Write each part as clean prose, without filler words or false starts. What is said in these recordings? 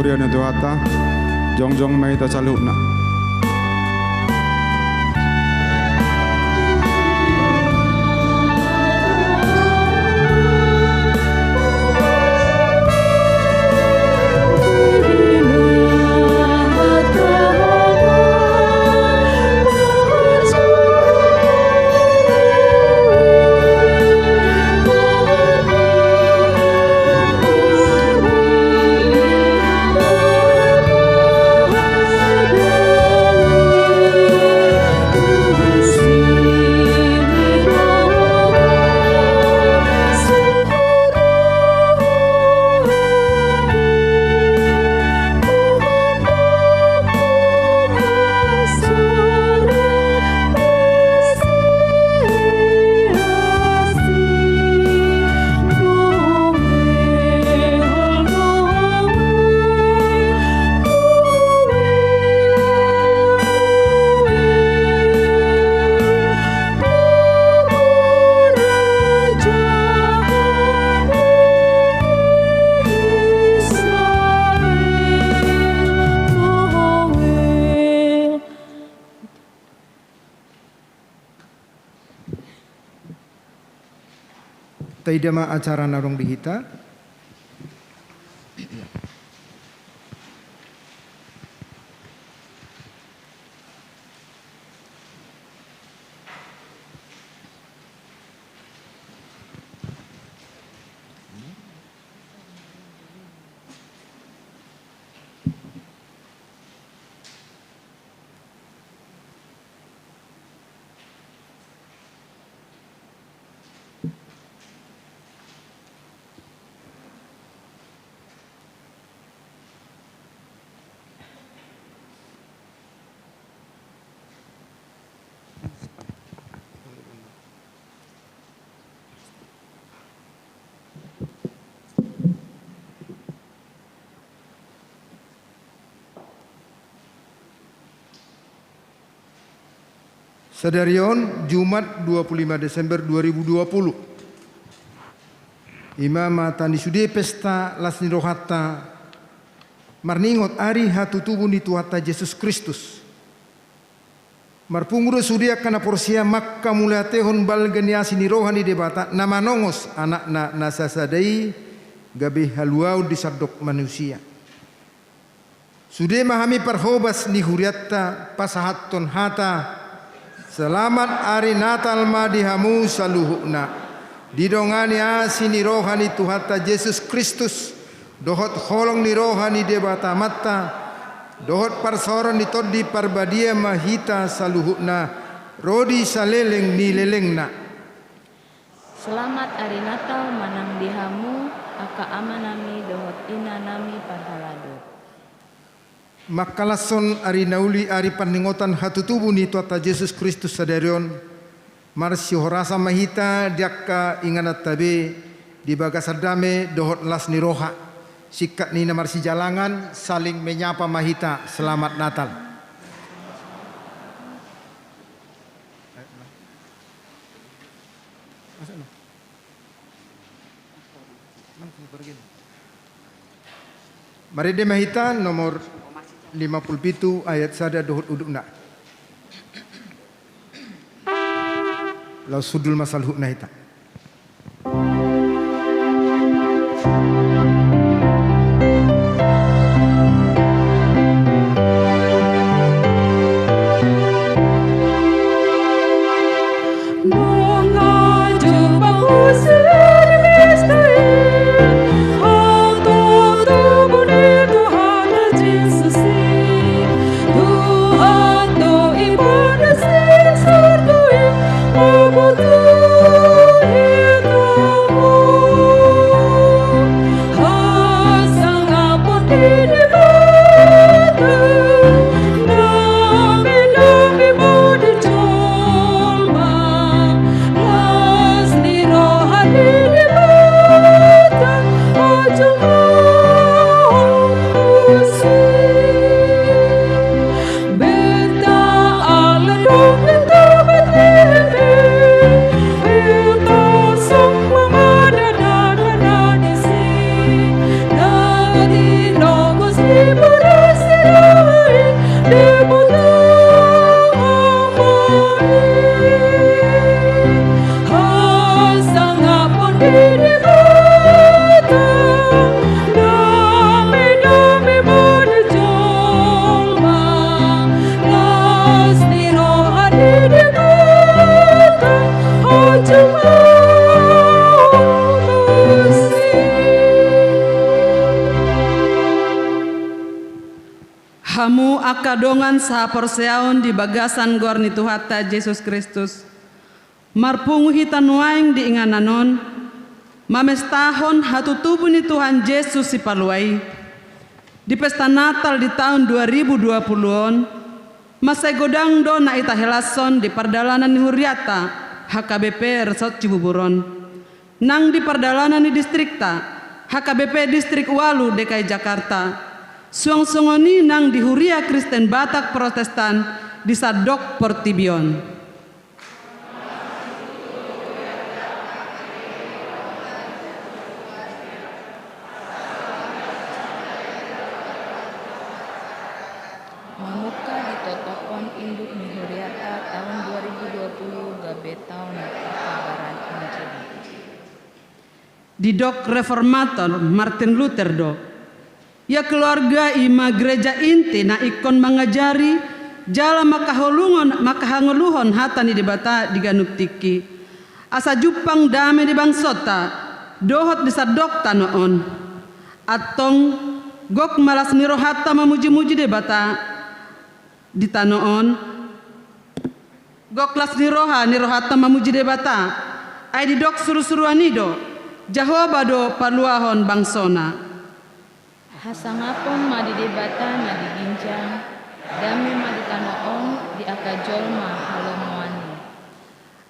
Uriana Duhata, Jongjong Mahita Salupna. Taidama acara narong dihita. Sadarion Jumat 25 Desember 2020. Imam tani sude pesta lasni rohata marningot ari hatutubu ni Tuhata Yesus Kristus. Marpunguro sudia kana porsia makka mulatehon balganiasi ni rohani debata nama nongos anak na nasasadai gabe haluau di sardok manusia. Sude mahami parhobas ni huriatta pasahaton hata. Selamat hari Natal madihamu saluhukna. Didongani asini rohani Tuhata Yesus Kristus. Dohot holong ni rohani debata mata. Dohot parsoron ni todi parbadia mahita saluhukna. Rodi saleleng ni lelengna. Selamat hari Natal manang dihamu. Aka amanami dohot ina nami parhalado. Makalason ari nauli ari paningotan hatutubu ni Tuhata Yesus Kristus sadarion marsi horasa mahita diakka inganat tabe di bagasadame dohot las ni roha sikat ni marsi jalangan saling menyapa mahita selamat Natal. Mari de mahita nomor 57 ayat sada dohut udukna. Lau sudul masal hukna hita. Oh, makadongan sahaporseaon di bagasan gorni Tuhata Yesus Kristus. Marpungu hitan waing di ingananon, mamestahon hatu tubuh ni Tuhan Yesus si paluai. Di pesta Natal di tahun 2020-on, masai godang do na ita helason di perdalanan ni Huriata, HKBP Resort Cibuburon. Nang di perdalanan ni distrikta, HKBP Distrik Walu DKI Jakarta. Suang-songoni nang di Huria Kristen Batak Protestan di Sadok Portibion. Mamuka di Totokon Induk Mihuriata tahun 2020 gabe tahun perkabaran Injil. Di Dok Reformator Martin Luther do. Ya keluarga ima gereja inti na ikon mengajari jala makahanguluhon hatani di bata diganuk tiki. Asa jupang dame di bangsota dohot di sadok tanoon. Atong gok malas nirohata mamuji-muji di bata di tanoon. Gok las nirohata mamuji di bata. Ay di dok suru-suruan nido. Jahoba do paluahon bangsona. Hasangapon madidebata na diginjang, dami maditanoon di akajolma halomoani.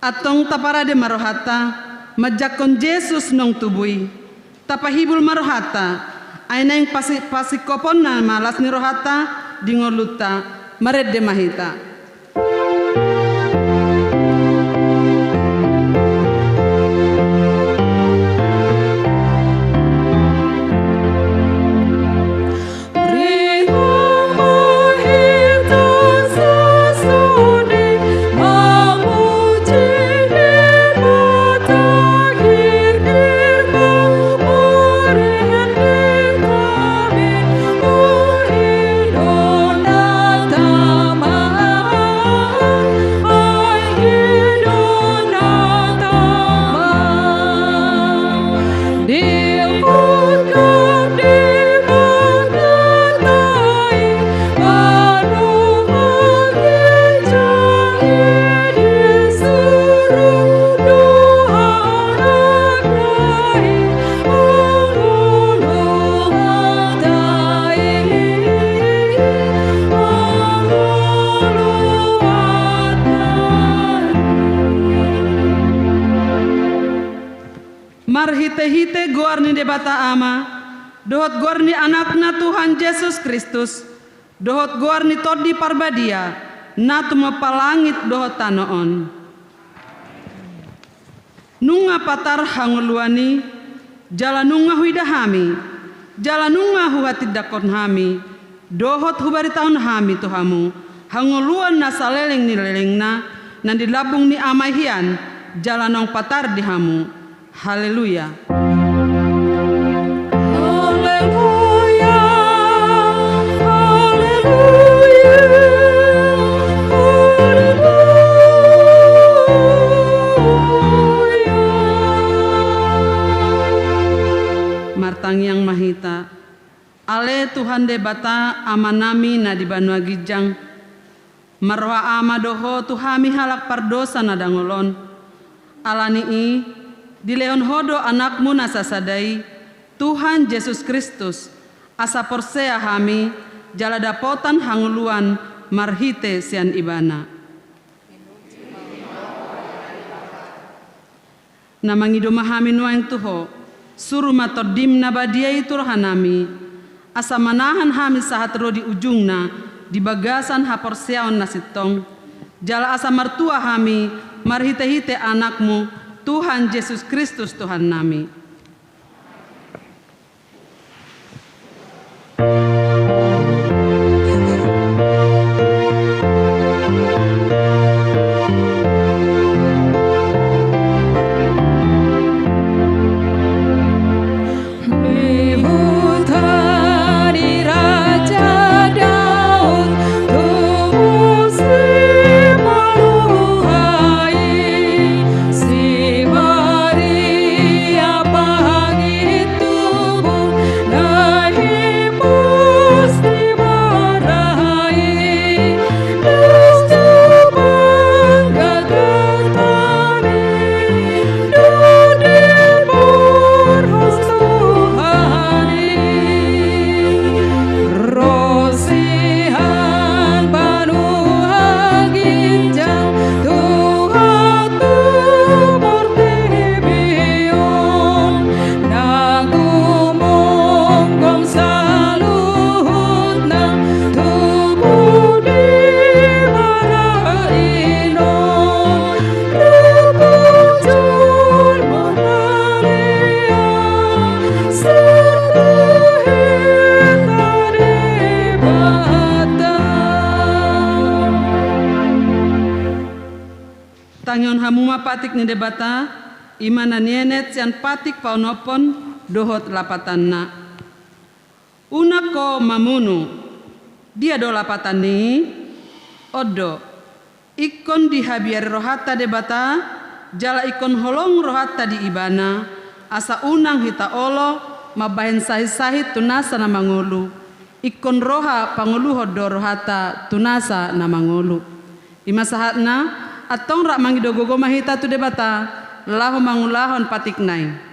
Atong taparade marohata, majakon Jesus nong tubui. Tapahibul marohata, ay na yung pasikopon na malas ni rohata, dingoluta, mared de mahita. Marhite-hite gorni de bata ama, dohot gorni anakna Tuhan Yesus Kristus, dohot gorni todi parbadia, natu mapalangit dohot tanoon. Nunga patar hanguluani, jala nunga huidahami, jala nunga huhatidakon hami, dohot hubari tahun hami tuhamu, hanguluan na saleleng ni lelengna, nan dilabung ni amahian, jala nong patar dihamu. Haleluya. Haleluya. Haleluya. Haleluya. Martang yang mahita. Ale Tuhan de bata amanami na di Banua Gijang. Marwa ama doho tuhami halak pardosa na dangolon. Alani i di leon hodo anakmu nasasadai, Tuhan Yesus Kristus, asa porsea hami, jala dapotan hanguluan, marhite sian ibana. Namangido mahami nuang tuho, suruh matodim nabadiai turhanami, asa manahan hami sahat ro di ujungna, di bagasan haporseaon nasitong, jala asa martua hami, marhite-hite anakmu, Tuhan Yesus Kristus Tuhan nami. Si Maria ngamuma patik ni debata imana nienet sian patik paunopon dohot lapatanna. Una ko mamunu dia do lapatan ni odo ikon dihabiari rohata debata jala ikon holong rohata di ibana asa unang hita olo mabahen sahit-sahit tunasa na mangulu ikon roha panguluho do rohata tunasa na mangulu ima sahatna atong rak mangidogogo mahita tu debata lahu mangulahon patik nai.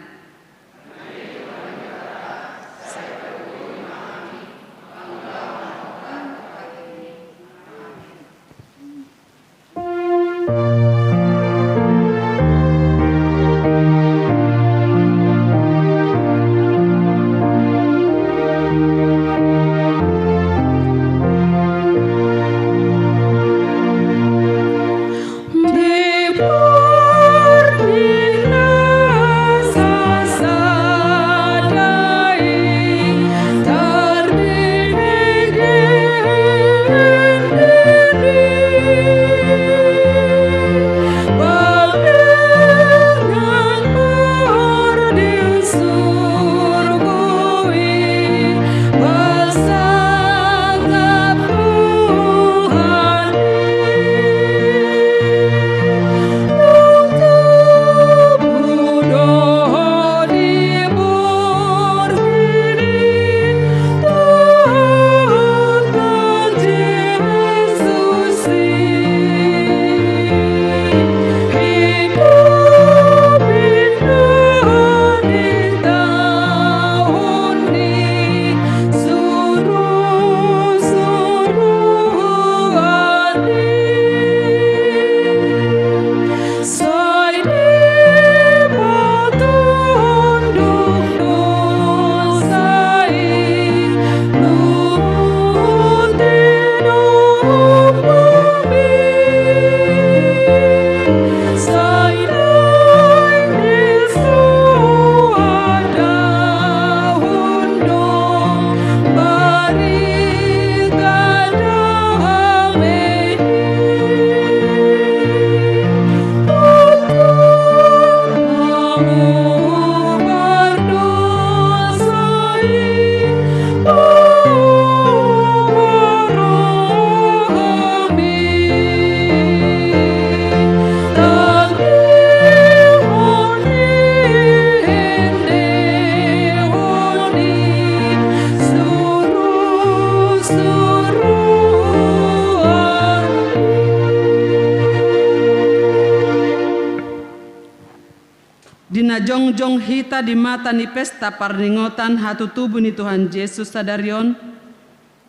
Dina jongjong hita di mata ni pesta parningotan hatu tubuh ni Tuhan Yesus sadarion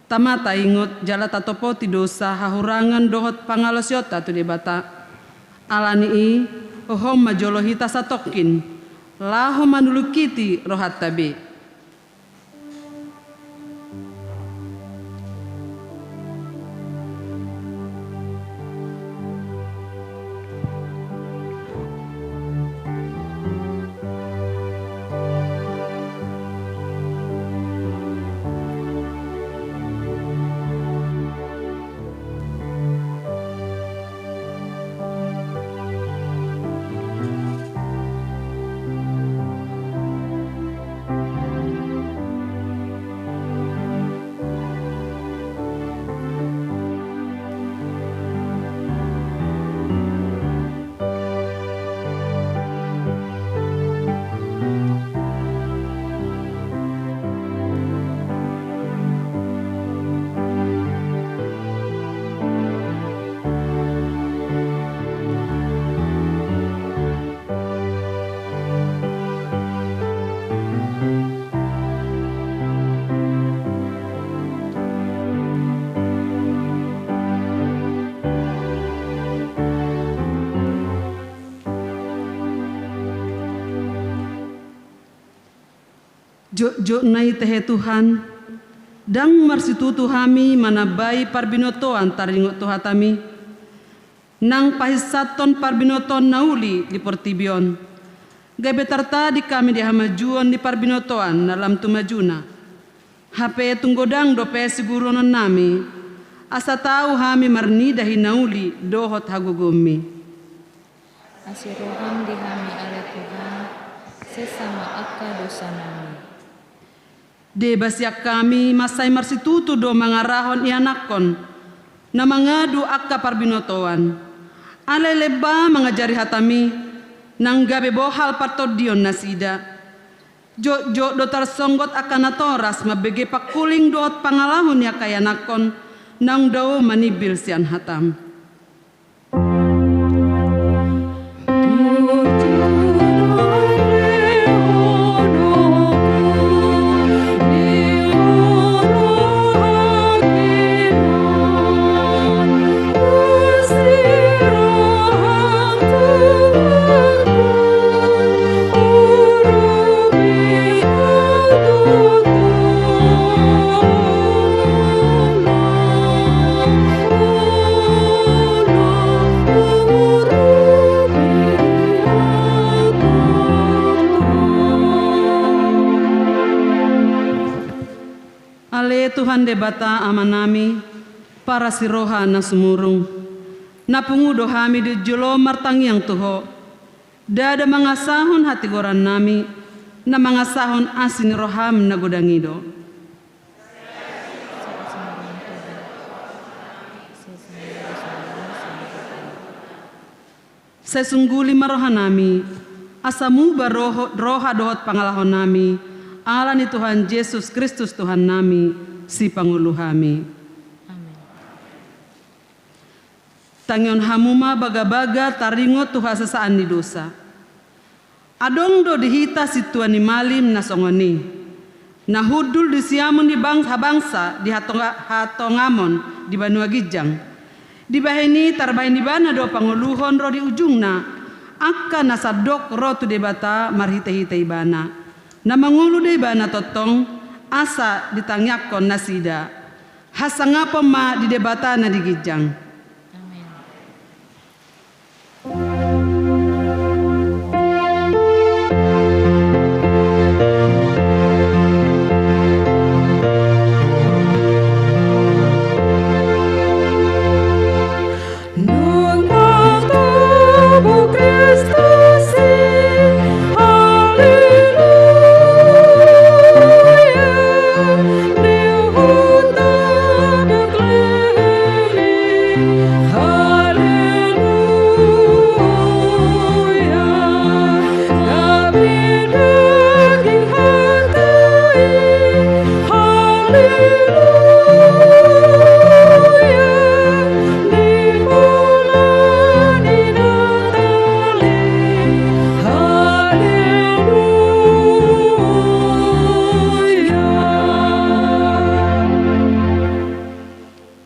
tamata ingot jala tatopo ti dosa hahurangan dohot pangalosiota tu debata alani i ohom majolo hita satokin laho manulukiti rohat tabe. Jok nai tehe Tuhan, dang marsitutu hami manabai parbinoto antar ingot tuhatami, nang pahisaton parbinoton nauli di portibion, gabe tarta di kami di hamajuan di parbinotoan dalam tumajuna, hape tunggodang dope siguronon nami, asa tahu hami marni dahi nauli dohot hagugumi. asiroham dihami oleh Tuhan, sesama akka dosa nami. Debasyak kami masay marsituto do mangarahon ianakon na mangadu akka parbinotoan. Alay leba mangajari hatami nang gabi bohal partodion nasida. Jo do tarsonggot akan natoras mabege pakuling doot pangalahon ya kayanakon nang daw manibil sian hatam. Tuhan debata amanami para siroha na sumurung na pungudo hami di julo martangyang tuho dada mangasahon hati goran nami na mangasahon asin roham na godangido. Sesungguli maroha nami asamu roha dohot pangalahon nami ala ni Tuhan Yesus Kristus Tuhan nami si Pangulo kami. Amin. Tangyon hamuma baga-baga taringot tuha sasaan ni dosa. Adong do dihita si Tuhan ni malim na songoni. Nahudul di siamon di bangsa di hatongamon di Banua Gijang. Di bahini tarbahin di bana do panguluhon ro di ujungna. Akka nasadok ro tu debata marhite-hite ibana. Na mangulu de ibana totong asa ditangyakon nasida hasangapa ma di debata na di Gijang. Amin.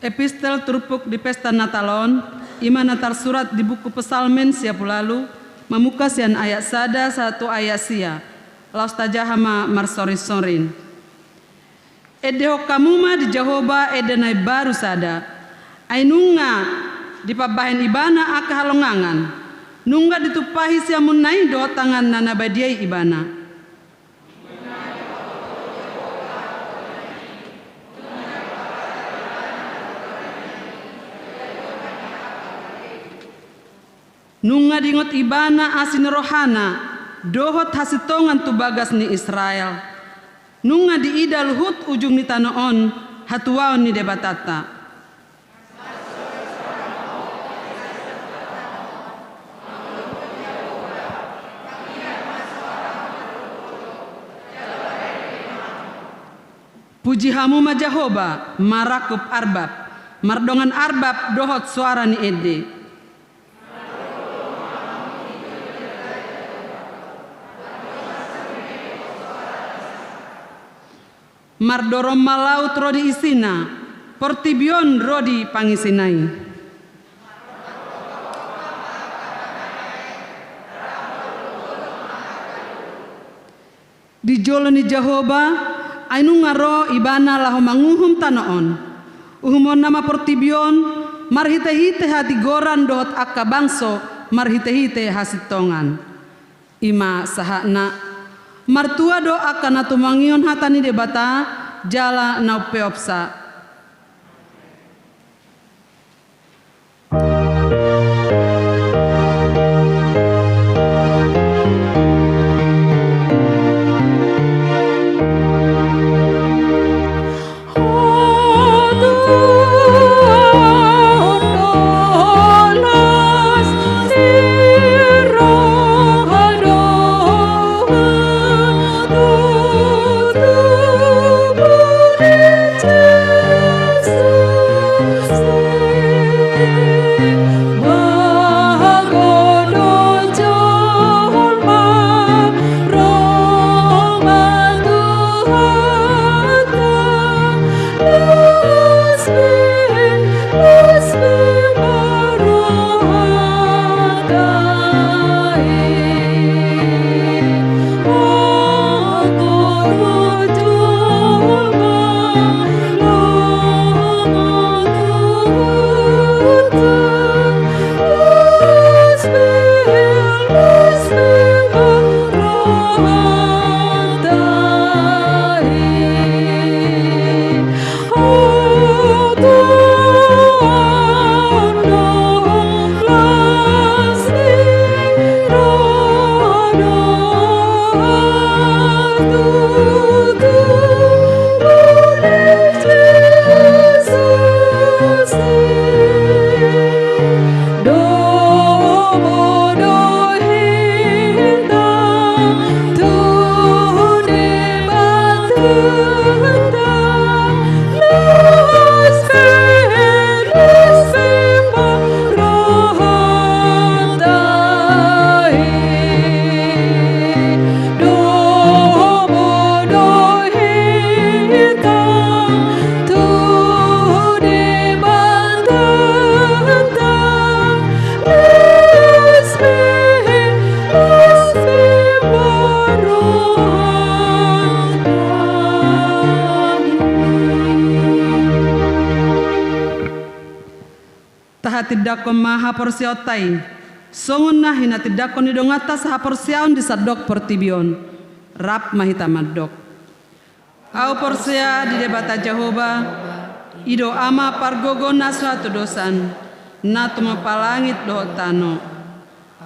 Epistel terupuk di pesta Natalon, ima natar surat di buku Pesalmen siapu lalu, memuka sian ayat sada satu ayat sia, laus tajahama marsorin-sorin. Edeho kamuma di Jehoba edenai baru sada, ainunga di pabahen ibana aka halongangan, nungga ditupahi siamun nai do tangan nana badiai ibana. Nunga dingot ibana asin rohana dohot hasitongan tu bagas ni Israel. Nunga di idal hut ujung ni tanoon hatuaon ni debatata. Puji hamu ma Jehoba marakup arbab mardongan arbab dohot suara ni ede. Mardorom malaut rodi isina, portibion rodi pangisinai. Di joloni Jehoba, ainu ngaro ibana laho manguhum tanoon. Uhumon nama portibion, marhite-hite hati goran dohot akka bangso, marhite-hite hasitongan. Ima sahakna. Martua do akan atumangion hatani debata jala nau peopsa. tidak maha porsiotai. Songon na hina tidak ni dong atas ha porsiaon di sadok portibion. Rap mahita madok. Au porsia di debata Jehovah. Ido ama pargogo na suatu dosan. Na tuma palangit do tano.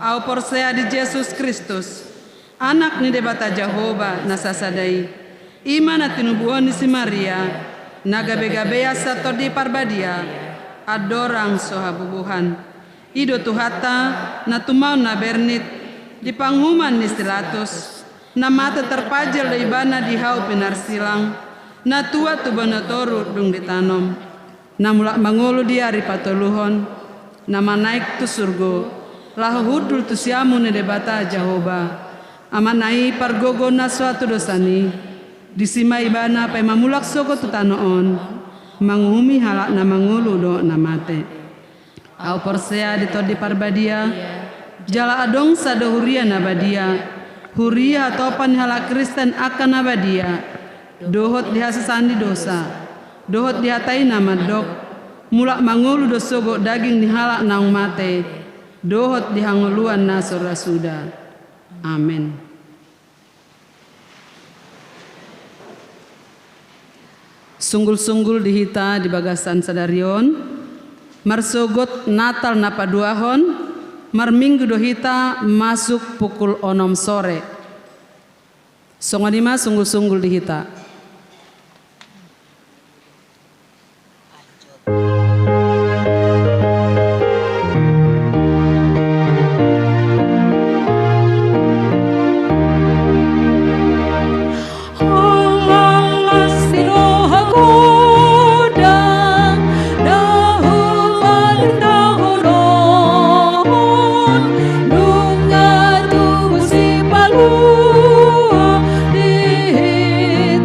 Au porsia di Yesus Kristus. Anak ni debata Jehovah nasasadai. Iman atinubuan ni si Maria. Nagabe-gabea sato di parbadia. Adorang sohabubuhan. Ido tuhata na tumau na bernit. Di panghuman ni stilatus. Na mata terpajal da ibana di hau pinar silang. Na tua tu banatoru dung ditanom. Na mulak mangulu di hari patoluhon. Na manaik tu surgo. Lahu hudul tu siamu ni debata Jehovah. Amanai pargogo na suatu dosani. Disima ibana pai mamulak soko tu tanoon. Manghumi halak na mangulu do na mate. Au porsea di parbadia. Jala adong sado huria na badia. Huria topan halak Kristen akan abadia. Dohot dihasasandi dosa. Dohot dihatai nama dok. Mulak mangulu dosogo daging dihalak naung mate. Dohot dihanguluan nasura suda. Amin. Sunggul-sunggul dihita di bagasan sadarion. Marsogot Natal napaduahon. Marminggu dohita masuk pukul 6 sore. Songadima sunggul-sunggul dihita. Di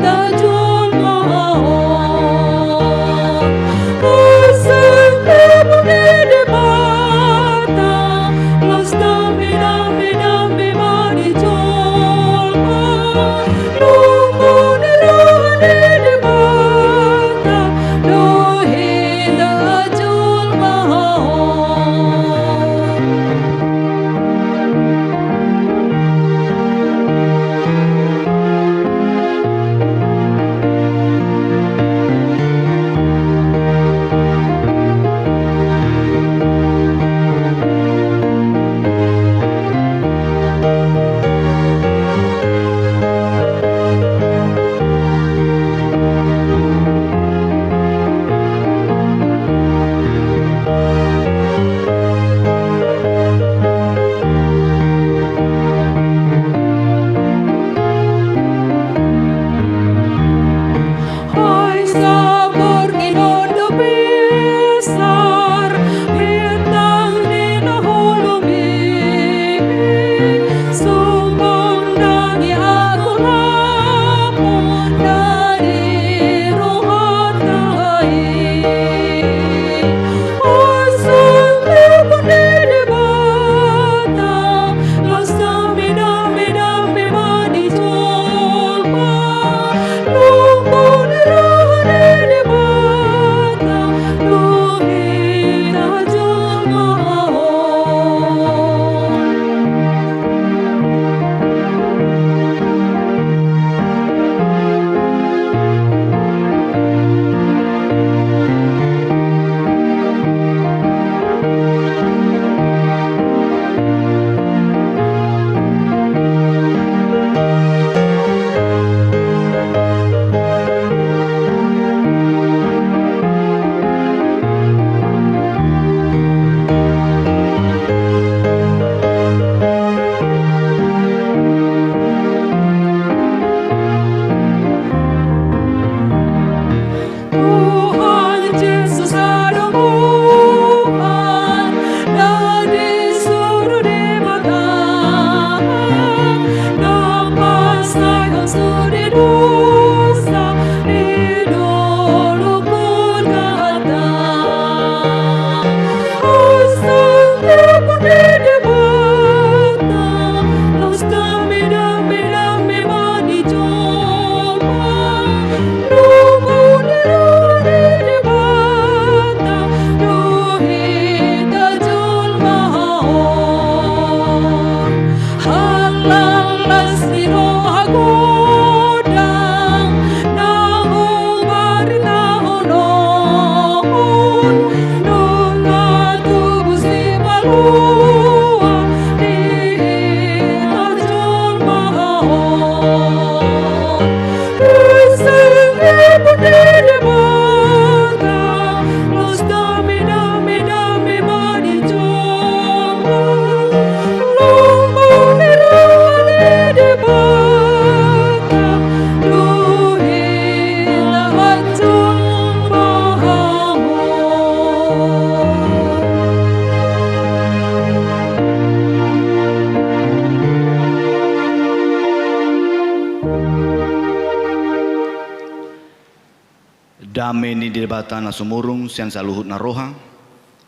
Dame ni debata na sumurung sian saluhut na roha.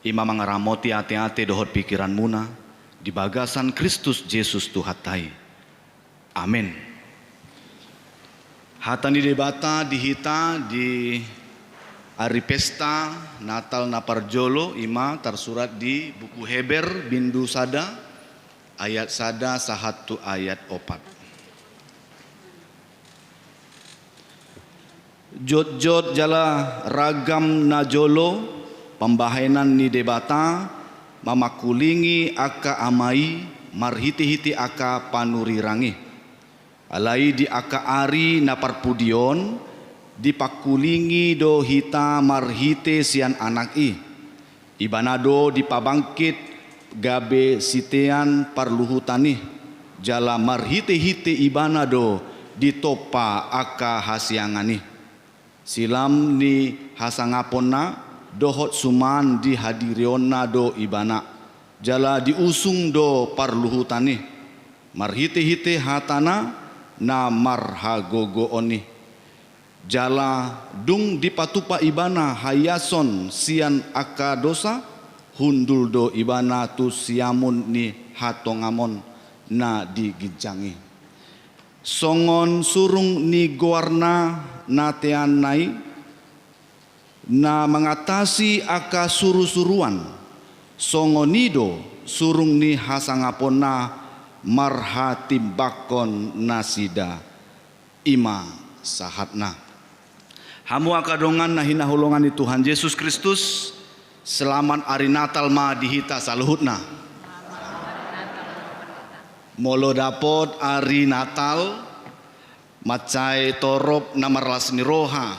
Ima mangaramoti ate-ate dohot pikiran muna. Di bagasan Kristus Yesus Tuhatai. Amin. Hata ni debata dihita di hari pesta Natal na Parjolo ima tersurat di buku Heber bindu sada ayat sada sahatu ayat opat. Jot-jot jala ragam najolo pembahanan ni debata mamakulingi aka amai marhiti-hiti aka panurirangi alai di aka ari na parpudion dipakulingi do hita marhite sian anak ibanado dipabangkit gabe sitean parluhutani jala marhite-hite ibanado ditopa aka hasiangani silam ni hasangaponna dohot suman di hadiriona do ibana jala diusung do parluhutani marhite-hite hatana na marhagogo oni jala dung dipatupa ibana hayason sian aka dosa hundul do ibana tu siamun ni hatongamon na digijangi songon surung ni goarna natean nai na mengatasi aka suru-suruan songonido surung ni hasangapona marhatimbakon nasida ima sahatna hamu akadongan na hinahulungan ni Tuhan Yesus Kristus selamat hari Natal ma dihita saluhutna molo dapot hari Natal macai torop namarlas ni roha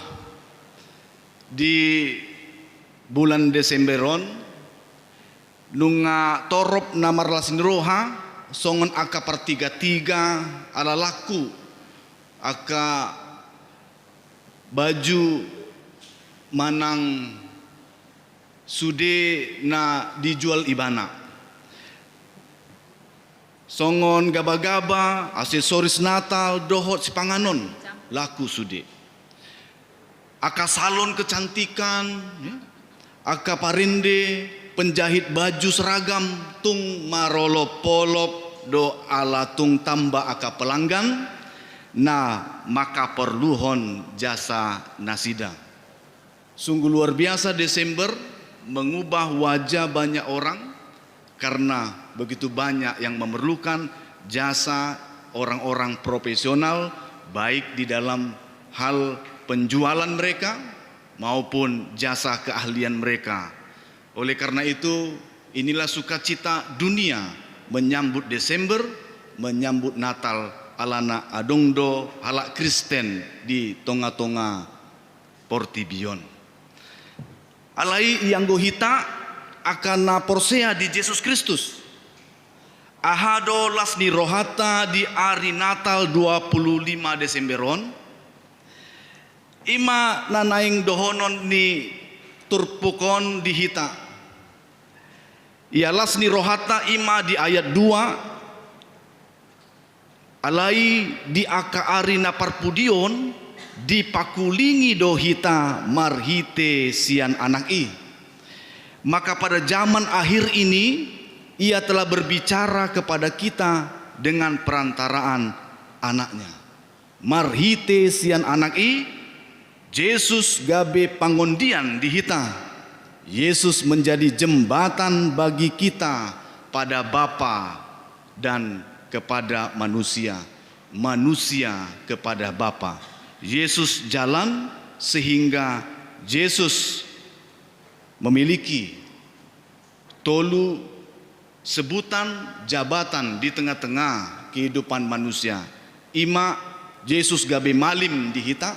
di bulan Desemberon nunga torop namarlas ni roha songon aka pertiga-tiga ala laku aka baju manang sude na dijual ibana songon gaba-gaba aksesoris Natal dohot si panganon laku sude aka salon kecantikan ya. Aka parinde penjahit baju seragam tung marolop polop do ala tung tambah aka pelanggan na maka perluhon jasa nasida sungguh luar biasa Desember mengubah wajah banyak orang karena begitu banyak yang memerlukan jasa orang-orang profesional baik di dalam hal penjualan mereka maupun jasa keahlian mereka. Oleh karena itu inilah sukacita dunia menyambut Desember, menyambut Natal alana adongdo halak Kristen di tonga-tonga Portibion. Alai yang gohita akan na porsea di Yesus Kristus. Ahado lasni rohata di hari Natal 25 Desemberon. Ima nanaing dohonon ni turpukon dihita. Ialas ni rohata ima di ayat 2. Alai di aka ari na parpudion dipakulingi dohita marhite sian anak maka pada zaman akhir ini ia telah berbicara kepada kita dengan perantaraan anaknya marhite sian anak Yesus gabe pangondian dihita Yesus menjadi jembatan bagi kita pada Bapa dan kepada manusia kepada Bapa. Yesus jalan sehingga Yesus memiliki tolu sebutan jabatan di tengah-tengah kehidupan manusia. Ima Yesus gabe malim dihita,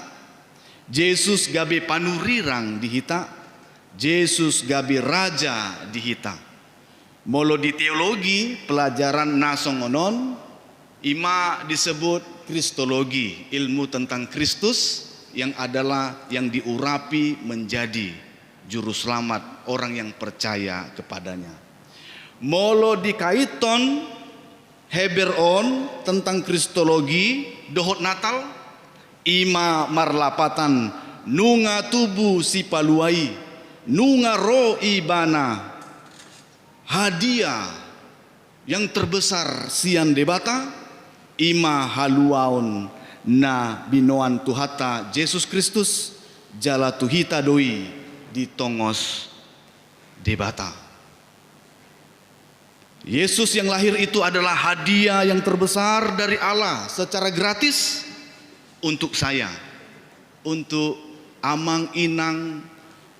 Yesus gabe panurirang dihita, Yesus gabe raja dihita. Molo di teologi pelajaran nasongonon ima disebut kristologi, ilmu tentang Kristus yang adalah yang diurapi menjadi juru selamat orang yang percaya kepadanya. Molo dikaiton Heberon tentang kristologi dohot Natal ima marlapatan nunga tubuh si paluai, nunga ro ibana, hadiah yang terbesar sian debata, ima haluaon na binoan Tuhata Yesus Kristus, jala tuhita doi di tongos debata. Yesus yang lahir itu adalah hadiah yang terbesar dari Allah secara gratis untuk saya, untuk Amang Inang,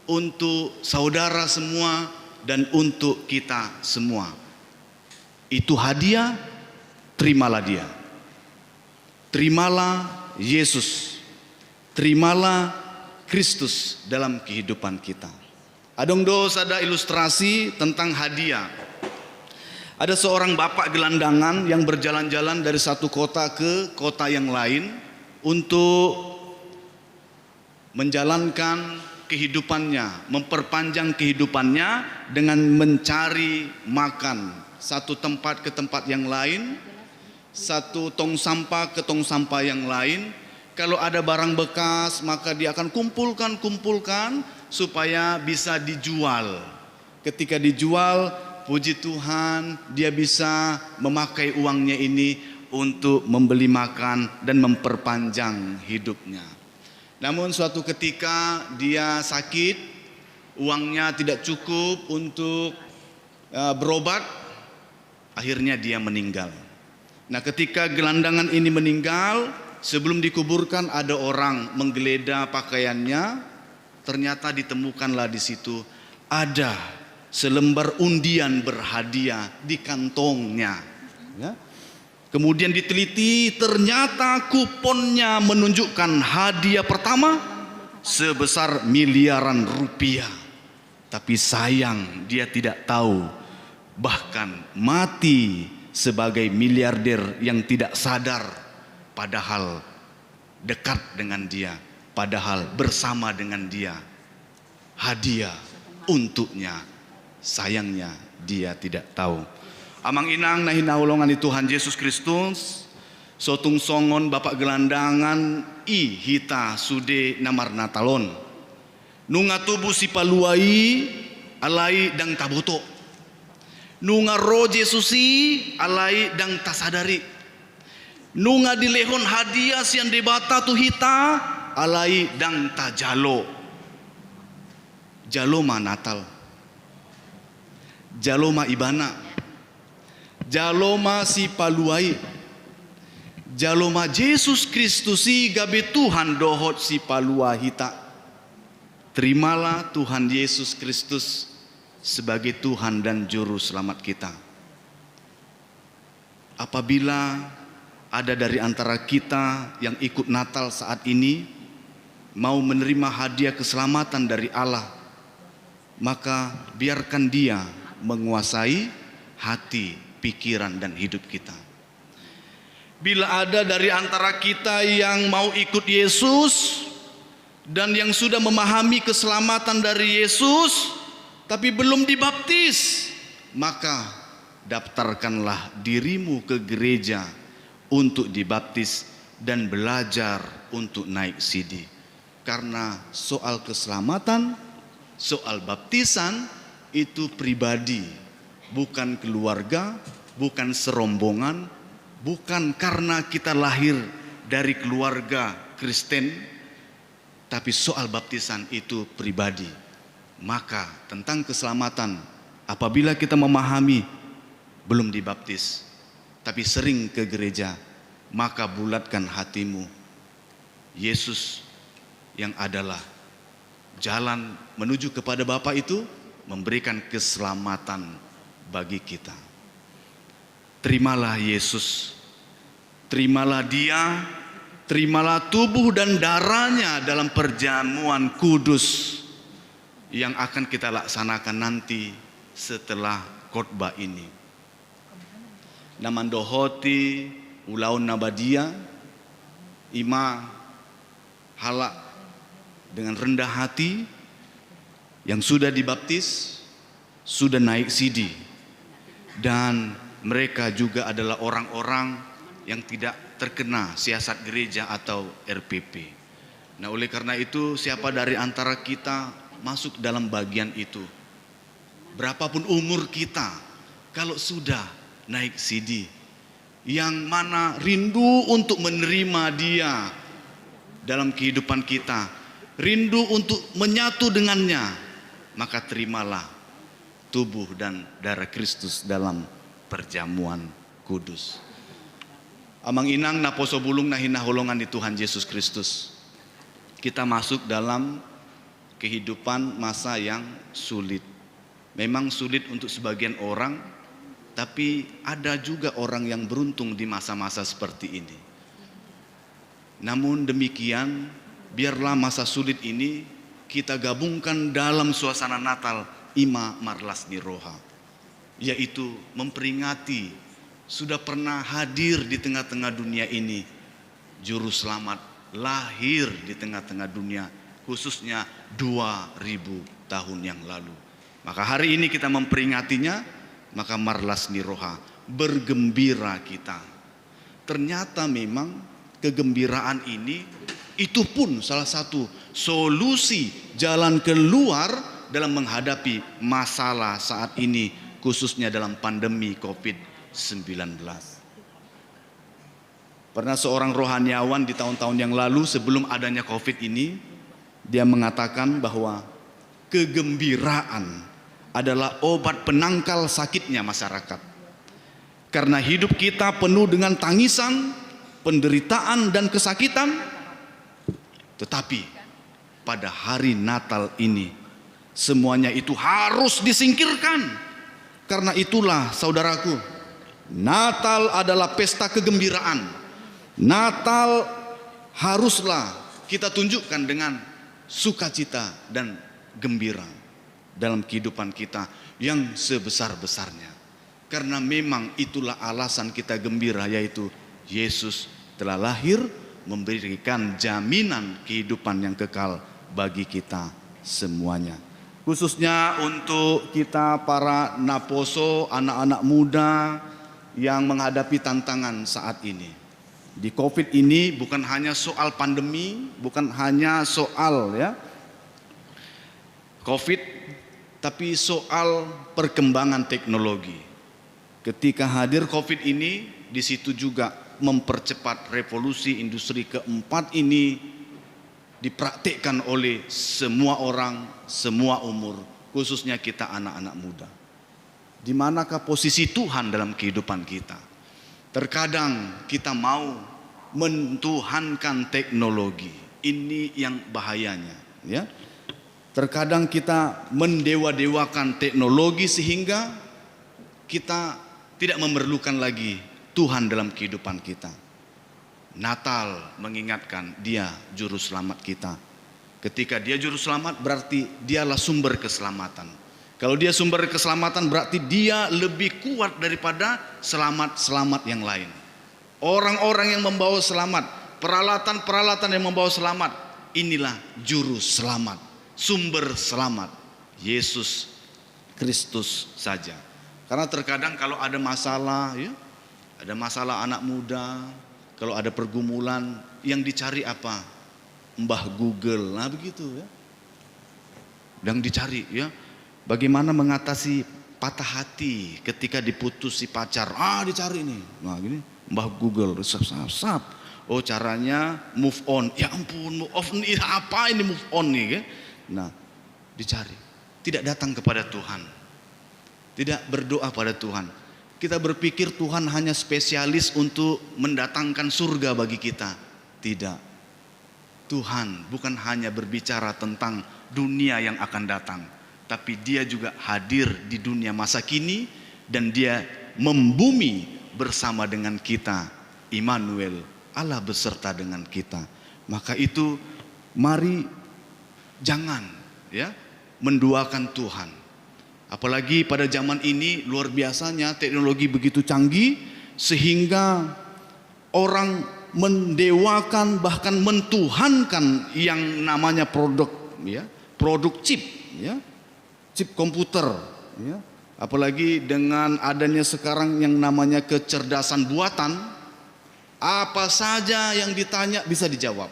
untuk saudara semua, dan untuk kita semua. Itu hadiah, terimalah dia. Terimalah Yesus. Terimalah Kristus dalam kehidupan kita. Adong dos ada ilustrasi tentang hadiah. Ada seorang bapak gelandangan yang berjalan-jalan dari satu kota ke kota yang lain untuk menjalankan kehidupannya, memperpanjang kehidupannya dengan mencari makan. Satu tempat ke tempat yang lain, satu tong sampah ke tong sampah yang lain. Kalau ada barang bekas, maka dia akan kumpulkan supaya bisa dijual. Ketika dijual, puji Tuhan, dia bisa memakai uangnya ini untuk membeli makan dan memperpanjang hidupnya. Namun suatu ketika dia sakit, uangnya tidak cukup untuk berobat, akhirnya dia meninggal. Nah, ketika gelandangan ini meninggal, sebelum dikuburkan ada orang menggeledah pakaiannya, ternyata ditemukanlah di situ ada selembar undian berhadiah di kantongnya. Ya. Kemudian diteliti, ternyata kuponnya menunjukkan hadiah pertama sebesar miliaran rupiah. Tapi sayang dia tidak tahu, bahkan mati sebagai miliarder yang tidak sadar, padahal dekat dengan dia, padahal bersama dengan dia. Hadiah untuknya, sayangnya dia tidak tahu. Amang Inang nahi naulongan di Tuhan Yesus Kristus, sotung songon bapak gelandangan i hita sude namar natalon. Nunga tubuh si paluai alai dang taboto. Nunga ro Yesusi alai dang tasadari. Nunga dilehon hadiah sian debata tu hita alai dang tajalo. Jaloma Natal. Jaloma Ibana. Jaloma si paluai, jaloma Yesus Kristus si gabe Tuhan dohot si palua hita. Terimalah Tuhan Yesus Kristus sebagai Tuhan dan Juru Selamat kita. Apabila ada dari antara kita yang ikut Natal saat ini mau menerima hadiah keselamatan dari Allah, maka biarkan dia menguasai hati, pikiran dan hidup kita. Bila ada dari antara kita yang mau ikut Yesus dan yang sudah memahami keselamatan dari Yesus tapi belum dibaptis, maka daftarkanlah dirimu ke gereja untuk dibaptis dan belajar untuk naik sidi. Karena soal keselamatan, soal baptisan itu pribadi, bukan keluarga, bukan serombongan, bukan karena kita lahir dari keluarga Kristen, tapi soal baptisan itu pribadi. Maka tentang keselamatan, apabila kita memahami belum dibaptis, tapi sering ke gereja, maka bulatkan hatimu. Yesus yang adalah jalan menuju kepada Bapa itu memberikan keselamatan bagi kita. Terimalah Yesus, terimalah Dia, terimalah tubuh dan darahnya dalam perjamuan kudus yang akan kita laksanakan nanti setelah khotbah ini. Namandohoti ulaun nabadia, ima halak dengan rendah hati yang sudah dibaptis, sudah naik sidi. Dan mereka juga adalah orang-orang yang tidak terkena siasat gereja atau RPP. Nah, oleh karena itu, siapa dari antara kita masuk dalam bagian itu? Berapapun umur kita, kalau sudah naik CD, yang mana rindu untuk menerima Dia dalam kehidupan kita, rindu untuk menyatu dengannya, maka terimalah tubuh dan darah Kristus dalam perjamuan kudus. Amang inang na poso bulung na hinaholongan di Tuhan Yesus Kristus. Kita masuk dalam kehidupan masa yang sulit. Memang sulit untuk sebagian orang, tapi ada juga orang yang beruntung di masa-masa seperti ini. Namun demikian, biarlah masa sulit ini kita gabungkan dalam suasana Natal Ima Marlas Niroha, yaitu memperingati sudah pernah hadir di tengah-tengah dunia ini, Juru Selamat lahir di tengah-tengah dunia, khususnya 2000 tahun yang lalu. Maka hari ini kita memperingatinya, maka Marlas Niroha, bergembira kita. Ternyata memang kegembiraan ini itu pun salah satu solusi jalan keluar dalam menghadapi masalah saat ini, khususnya dalam pandemi COVID-19. Pernah seorang rohaniawan di tahun-tahun yang lalu sebelum adanya COVID ini, dia mengatakan bahwa kegembiraan adalah obat penangkal sakitnya masyarakat. Karena hidup kita penuh dengan tangisan, penderitaan dan kesakitan, tetapi pada hari Natal ini semuanya itu harus disingkirkan. Karena itulah saudaraku, Natal adalah pesta kegembiraan. Natal haruslah kita tunjukkan dengan sukacita dan gembira dalam kehidupan kita yang sebesar-besarnya. Karena memang itulah alasan kita gembira, yaitu Yesus telah lahir memberikan jaminan kehidupan yang kekal bagi kita semuanya. Khususnya untuk kita para naposo, anak-anak muda yang menghadapi tantangan saat ini. Di COVID ini bukan hanya soal pandemi, bukan hanya soal COVID, tapi soal perkembangan teknologi. Ketika hadir COVID ini, di situ juga mempercepat revolusi industri keempat ini dipraktikkan oleh semua orang, semua umur, khususnya kita anak-anak muda. Di manakah posisi Tuhan dalam kehidupan kita? Terkadang kita mau mentuhankan teknologi. Ini yang bahayanya, ya. Terkadang kita mendewa-dewakan teknologi sehingga kita tidak memerlukan lagi Tuhan dalam kehidupan kita. Natal mengingatkan Dia juru selamat kita. Ketika Dia juru selamat, berarti Dialah sumber keselamatan. Kalau Dia sumber keselamatan, berarti Dia lebih kuat daripada selamat-selamat yang lain. Orang-orang yang membawa selamat, peralatan-peralatan yang membawa selamat, inilah juru selamat, sumber selamat, Yesus Kristus saja. Karena terkadang kalau ada masalah, ada masalah anak muda, kalau ada pergumulan, yang dicari apa? Mbah Google, nah begitu ya. Yang dicari bagaimana mengatasi patah hati ketika diputus si pacar. Dicari nih. Nah gini, Mbah Google, sap. Oh caranya move on. Ya ampun, move on ini apa ini move on nih? Nah, dicari. Tidak datang kepada Tuhan. Tidak berdoa pada Tuhan. Kita berpikir Tuhan hanya spesialis untuk mendatangkan surga bagi kita. Tidak. Tuhan bukan hanya berbicara tentang dunia yang akan datang, tapi Dia juga hadir di dunia masa kini dan Dia membumi bersama dengan kita. Immanuel, Allah beserta dengan kita. Maka itu mari jangan menduakan Tuhan. Apalagi pada zaman ini luar biasanya teknologi begitu canggih sehingga orang mendewakan bahkan mentuhankan yang namanya produk chip chip komputer apalagi dengan adanya sekarang yang namanya kecerdasan buatan, apa saja yang ditanya bisa dijawab.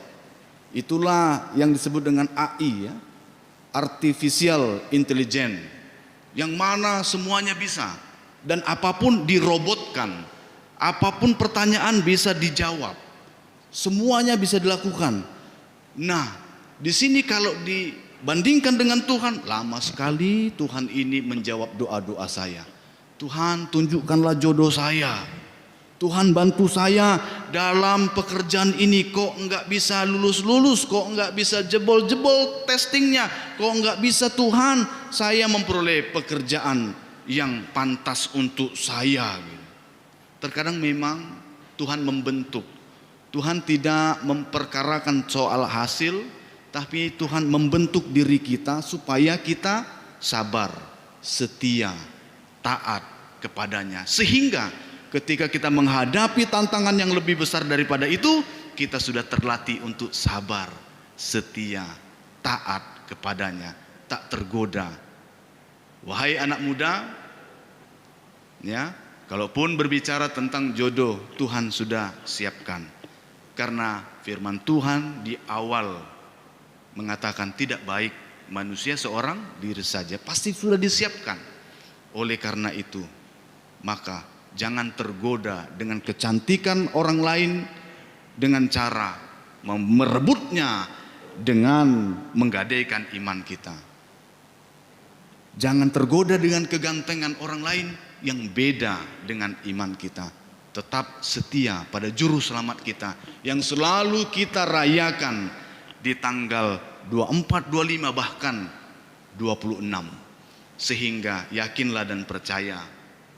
Itulah yang disebut dengan AI ya, Artificial Intelligence, yang mana semuanya bisa dan apapun dirobotkan, apapun pertanyaan bisa dijawab, semuanya bisa dilakukan. Nah, di sini kalau dibandingkan dengan Tuhan, lama sekali Tuhan ini menjawab doa-doa saya. Tuhan, tunjukkanlah jodoh saya. Tuhan, bantu saya dalam pekerjaan ini. Kok enggak bisa lulus-lulus, kok enggak bisa jebol-jebol testingnya, kok enggak bisa Tuhan saya memperoleh pekerjaan yang pantas untuk saya. Terkadang memang Tuhan membentuk. Tuhan tidak memperkarakan soal hasil, tapi Tuhan membentuk diri kita supaya kita sabar, setia, taat kepadanya. Sehingga ketika kita menghadapi tantangan yang lebih besar daripada itu, kita sudah terlatih untuk sabar, setia, taat kepadanya, tak tergoda. Wahai anak muda, ya, kalaupun berbicara tentang jodoh, Tuhan sudah siapkan. Karena firman Tuhan di awal mengatakan tidak baik manusia seorang diri saja, pasti sudah disiapkan. Oleh karena itu, maka jangan tergoda dengan kecantikan orang lain dengan cara merebutnya dengan menggadaikan iman kita. Jangan tergoda dengan kegantengan orang lain yang beda dengan iman kita. Tetap setia pada juru selamat kita yang selalu kita rayakan di tanggal 24, 25 bahkan 26. Sehingga yakinlah dan percaya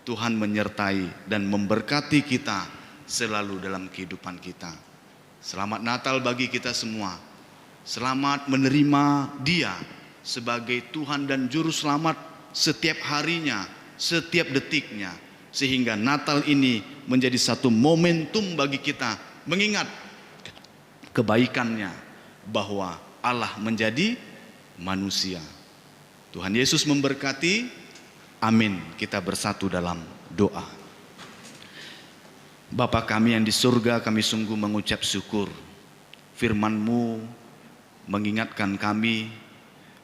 Tuhan menyertai dan memberkati kita selalu dalam kehidupan kita. Selamat Natal bagi kita semua. Selamat menerima Dia sebagai Tuhan dan Juru Selamat setiap harinya, setiap detiknya. Sehingga Natal ini menjadi satu momentum bagi kita mengingat kebaikannya bahwa Allah menjadi manusia. Tuhan Yesus memberkati. Amin. Kita bersatu dalam doa. Bapa kami yang di surga, kami sungguh mengucap syukur. Firman-Mu mengingatkan kami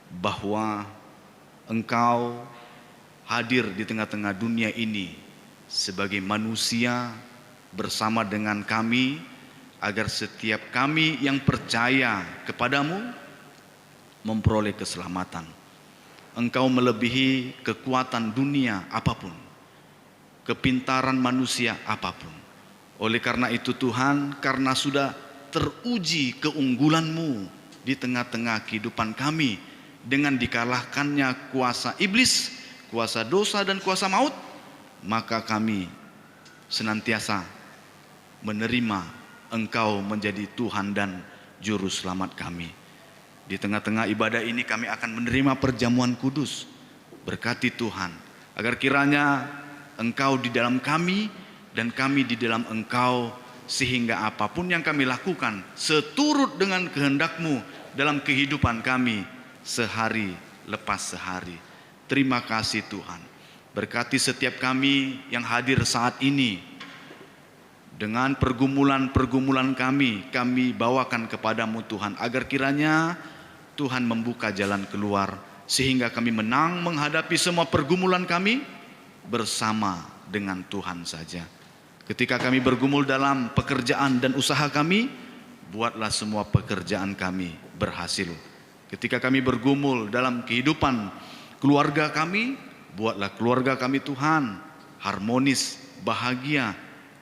bahwa Engkau hadir di tengah-tengah dunia ini sebagai manusia bersama dengan kami, agar setiap kami yang percaya kepadamu memperoleh keselamatan. Engkau melebihi kekuatan dunia apapun, kepintaran manusia apapun. Oleh karena itu Tuhan, karena sudah teruji keunggulan-Mu di tengah-tengah kehidupan kami dengan dikalahkannya kuasa iblis, kuasa dosa dan kuasa maut, maka kami senantiasa menerima Engkau menjadi Tuhan dan Juru Selamat kami. Di tengah-tengah ibadah ini kami akan menerima perjamuan kudus. Berkati Tuhan, agar kiranya Engkau di dalam kami dan kami di dalam Engkau, sehingga apapun yang kami lakukan seturut dengan kehendak-Mu dalam kehidupan kami sehari lepas sehari. Terima kasih Tuhan. Berkati setiap kami yang hadir saat ini. Dengan pergumulan-pergumulan kami bawakan kepadamu Tuhan, agar kiranya Tuhan membuka jalan keluar, sehingga kami menang menghadapi semua pergumulan kami bersama dengan Tuhan saja. Ketika kami bergumul dalam pekerjaan dan usaha kami, buatlah semua pekerjaan kami berhasil. Ketika kami bergumul dalam kehidupan keluarga kami, buatlah keluarga kami Tuhan harmonis, bahagia,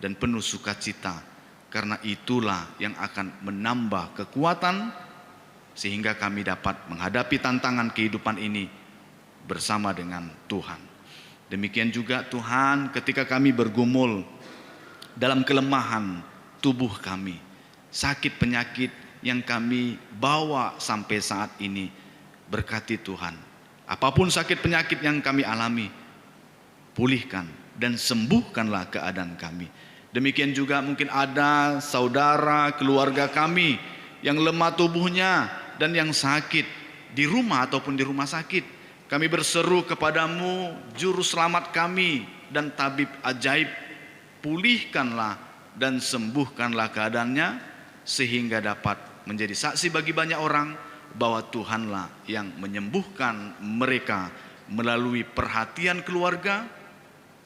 dan penuh sukacita. Karena itulah yang akan menambah kekuatan sehingga kami dapat menghadapi tantangan kehidupan ini bersama dengan Tuhan. Demikian juga Tuhan, ketika kami bergumul dalam kelemahan tubuh kami, sakit penyakit yang kami bawa sampai saat ini, berkati Tuhan. Apapun sakit penyakit yang kami alami, pulihkan dan sembuhkanlah keadaan kami. Demikian juga mungkin ada saudara keluarga kami yang lemah tubuhnya dan yang sakit di rumah ataupun di rumah sakit. Kami berseru kepadamu, Juru Selamat kami dan Tabib ajaib, pulihkanlah dan sembuhkanlah keadaannya sehingga dapat menjadi saksi bagi banyak orang bahwa Tuhanlah yang menyembuhkan mereka melalui perhatian keluarga,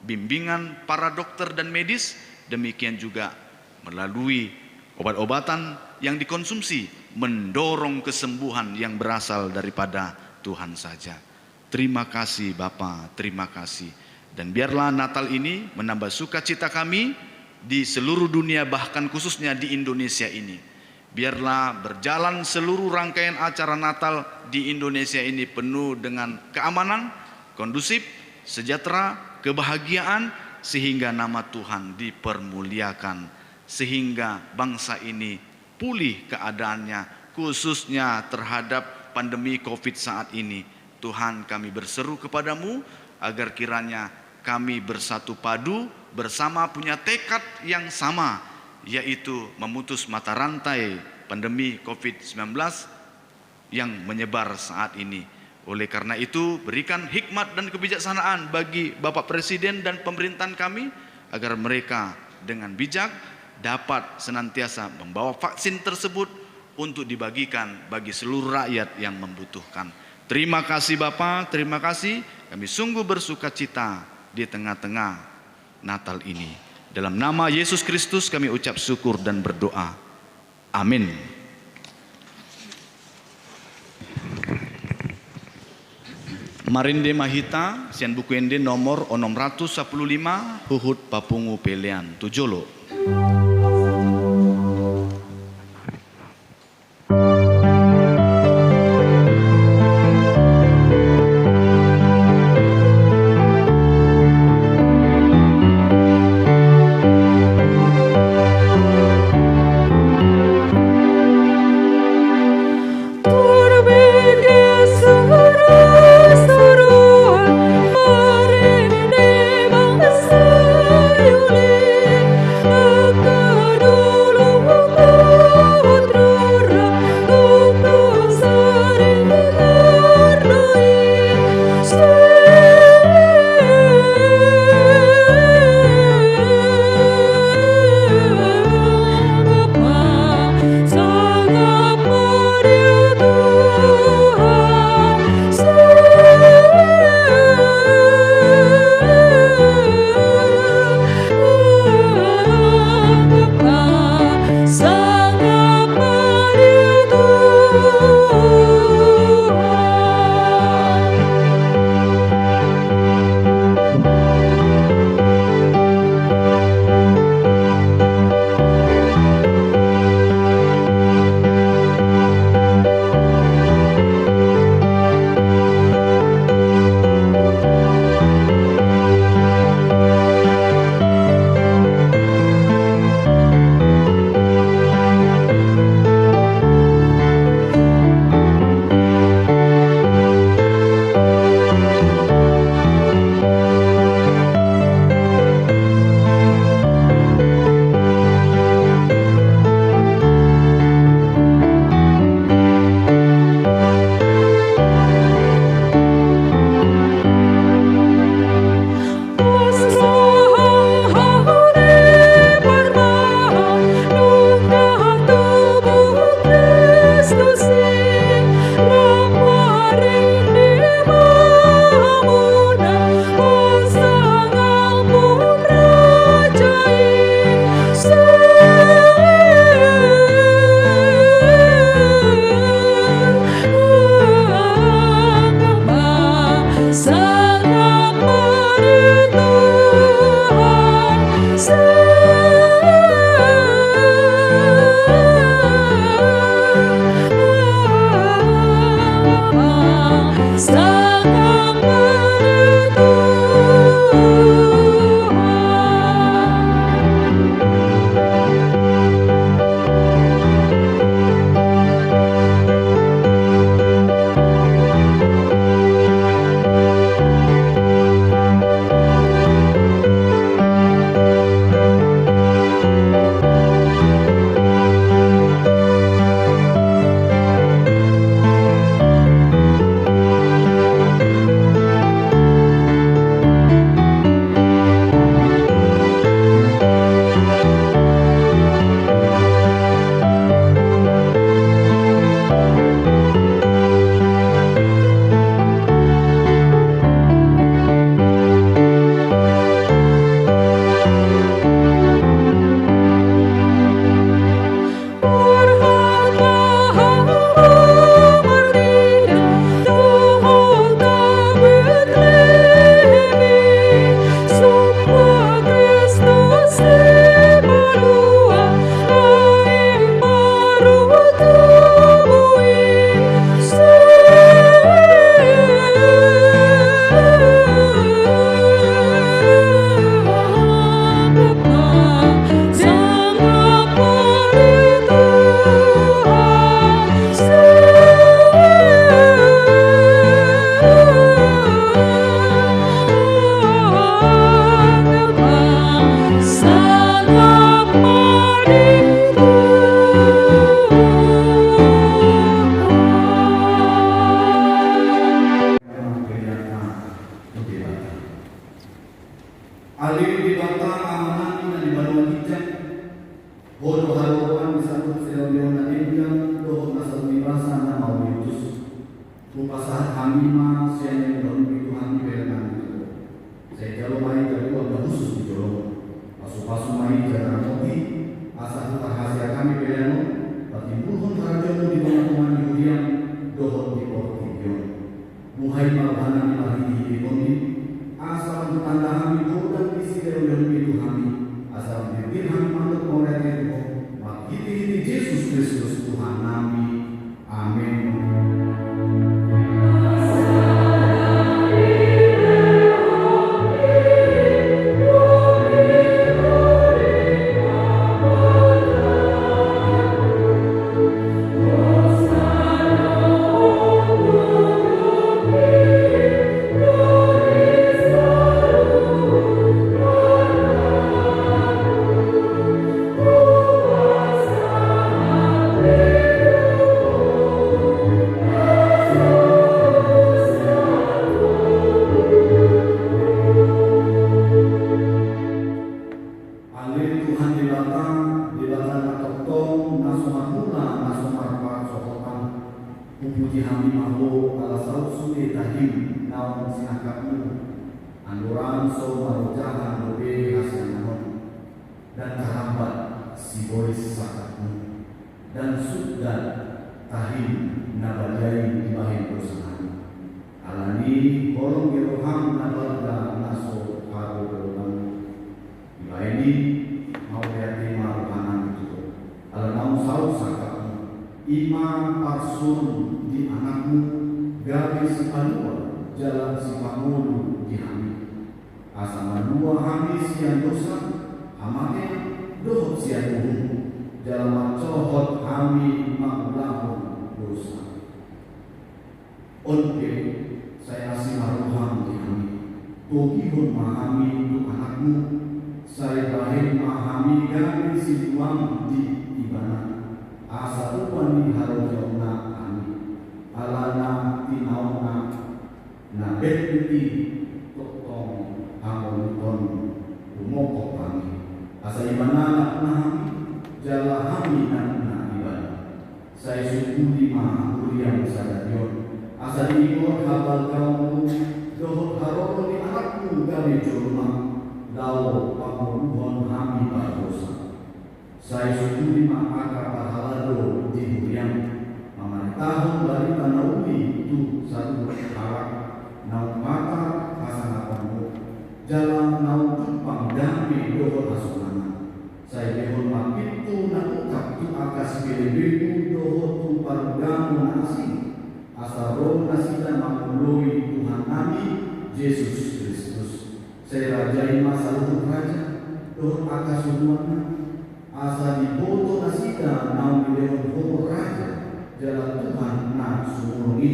bimbingan para dokter dan medis, demikian juga melalui obat-obatan yang dikonsumsi mendorong kesembuhan yang berasal daripada Tuhan saja. Terima kasih Bapa, terima kasih. Dan biarlah Natal ini menambah sukacita kami di seluruh dunia, bahkan khususnya di Indonesia ini. Biarlah berjalan seluruh rangkaian acara Natal di Indonesia ini penuh dengan keamanan, kondusif, sejahtera, kebahagiaan, sehingga nama Tuhan dipermuliakan, sehingga bangsa ini pulih keadaannya, khususnya terhadap pandemi COVID saat ini. Tuhan, kami berseru kepadamu agar kiranya kami bersatu padu bersama, punya tekad yang sama, yaitu memutus mata rantai pandemi COVID-19 yang menyebar saat ini. Oleh karena itu, berikan hikmat dan kebijaksanaan bagi Bapak Presiden dan pemerintahan kami agar mereka dengan bijak dapat senantiasa membawa vaksin tersebut untuk dibagikan bagi seluruh rakyat yang membutuhkan. Terima kasih Bapak, terima kasih. Kami sungguh bersuka cita di tengah-tengah Natal ini. Dalam nama Yesus Kristus kami ucap syukur dan berdoa. Amin. Marinde Mahita, Sian Bukuende nomor 615, Huhut Papungu Pelean, Tujolo. Go Hodo haroan disambut sereon natinkan doh nasal mibasa na maulitus. Upasah hamima siang yang itu hati berenang itu. Saya jalo mai dari uang khusus di jolo. Pasu-pasu mai jalan kopi. Asal rahasia kami berenang. Tapi buhun harajono di teman-teman Yudian dohon di portigion. Muhai malbana di mahidi di kondi. Asal tanda kami dodan isi sereon itu kami. Asal bibir kami manut oleh itu. Makiti Yesus Kristus Tuhan kami. Amin. Puji hami maho ala saut sude tahim naon sinakapmu andoran so marojahan lobe hasil naon dan terhambat si boris sakapmu dan sudan tahim nabadai di bahin perusahaan alani kolong geroham nabalda naso haro geroham di bahini mau berarti marohanan itu ala naon saut sakapmu ima parsun di anakmu gawe si panua jalan si pangulu di hami asa manua hami sian dosa hamake dohot sian buhung jalan cohot hami maulahun dosa onke saya asih maruham di hami togihun mahami untuk anakmu saya bahir mahami gawe si tuang di ibana asa upan di harojona alana tinaona na beti totong amon umoko kami asa ibana na jala hami na ibana saya syukuri ma uriang sadadion asa diikor habal kamu dohot harono di anakmu gawe jorma lau panguluhon hami badosa saya syukuri ma akar pahalado di uriang tahun dari tanaumi itu satu harap naum mata asana kamu jalan naum jepang damai dohon asunana saya behon mapitu nakukap tu akas pelebeku dohon tu parugamu asing asaro nasida makuloi Tuhan kami Yesus Kristus saya rajai masa luhur raja dohon akas hubungan asa diboto nasida naum bilehon homo raja jalan Tuhan na sumurungi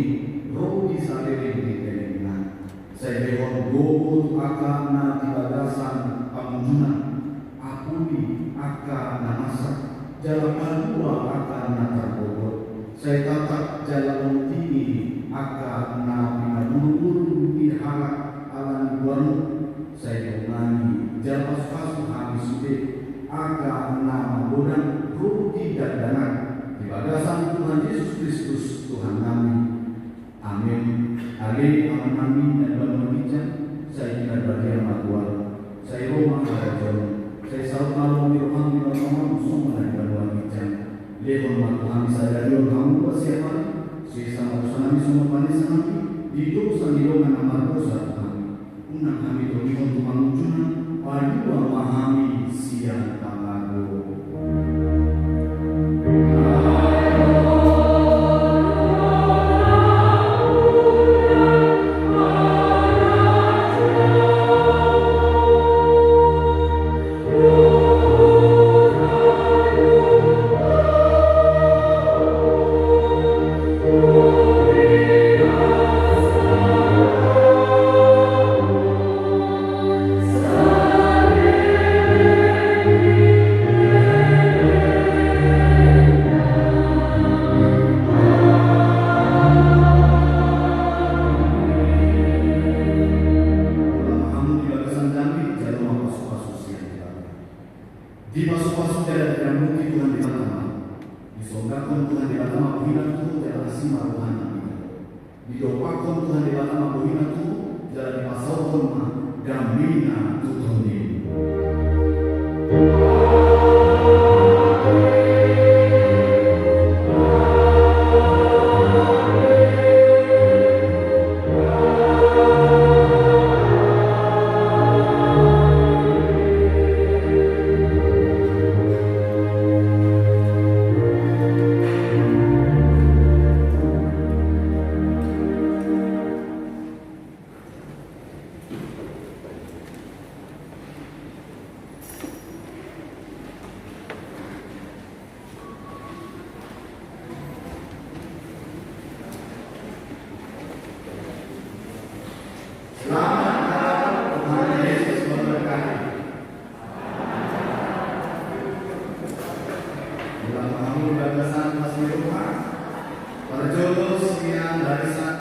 roh di salering di kelengan saya behon gogo aka na tibagasan pamunjunan apuni aka na masak jalan palua aka na terbogot saya tatap jalan tinggi aka na pinabulu di halak alan buanu saya dongani jalan pasu habis sude aka na mambodan roh di dandanan bagasan Tuhan Yesus Kristus Tuhan kami. Amin. Ali aman kami dan bermujizat. Saya tidak bagian matuan. Saya Roma Harajon. Saya saut malu miroham di bawah semua dan bermujizat. Lehon matuhan saya dion kamu persiapan. Saya sama usaha semua panis kami. Hidup sandirongan amar dosa kami. Unang kami dohon Tuhan ujunan. Padu memahami siang tanggago. Amen. Selamatkan Tuhan di dalam mabuhina tu jalan kasih maruhani. Didopakan Tuhan di dalam mabuhina tu jalan pasau koma damina tutuni. Dalam kami bagasan masih